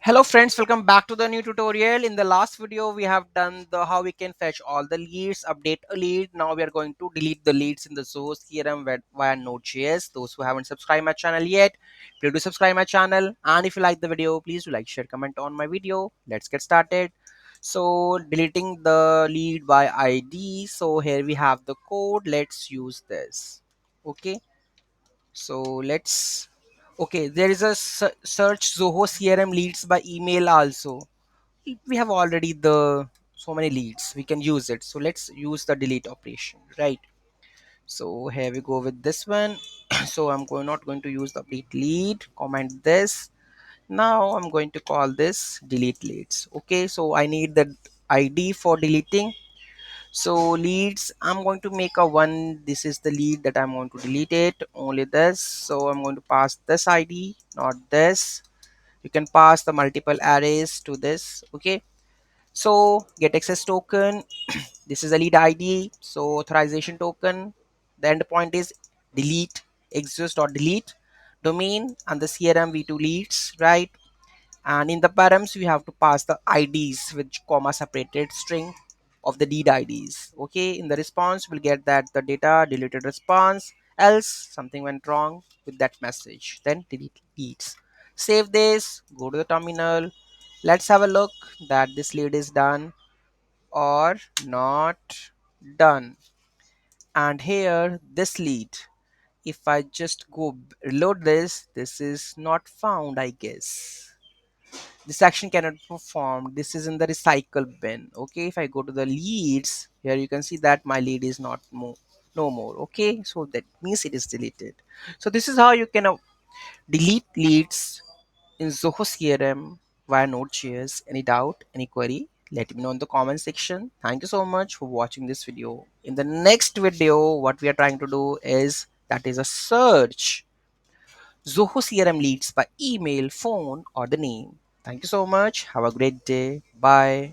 Hello friends, welcome back to the new tutorial. In the last video we have done the how we can fetch all the leads, update a lead. Now we are going to delete the leads in the Zoho CRM via Node.js. Those who haven't subscribed my channel yet, please do subscribe my channel, and if you like the video, please do like, share, comment on my video. Let's get started. So deleting the lead by ID. So here we have the code. Let's use this. Okay, so let's okay, there is a search Zoho CRM leads by email also. We have already the so many leads, we can use it. So let's use the delete operation, right? So here we go with this one. So I'm not going to use the update lead, comment this. Now I'm going to call this delete leads. Okay, so I need the ID for deleting. So leads, I'm going to make a one. This is the lead that I'm going to delete it, only this. So I'm going to pass this ID, not this. You can pass the multiple arrays to this. Okay, so get access token, this is the lead ID. So authorization token, the endpoint is delete exist.delete domain, and the CRM v2 leads, right? And in the params we have to pass the IDs with comma separated string of the lead IDs. Okay, in the response we'll get that the data deleted response, else something went wrong with that message, then delete leads. Save this, go to the terminal. Let's have a look that this lead is done or not done. And here this lead, if I just go reload this is not found, I guess. This action cannot be performed, this is in the recycle bin. Okay, if I go to the leads, here you can see that my lead is not more, no more. Okay, so that means it is deleted. So this is how you can delete leads in Zoho CRM via Node.js. Any doubt, any query, let me know in the comment section. Thank you so much for watching this video. In the next video, what we are trying to do is that is a search Zoho CRM leads by email, phone, or the name. Thank you so much. Have a great day. Bye.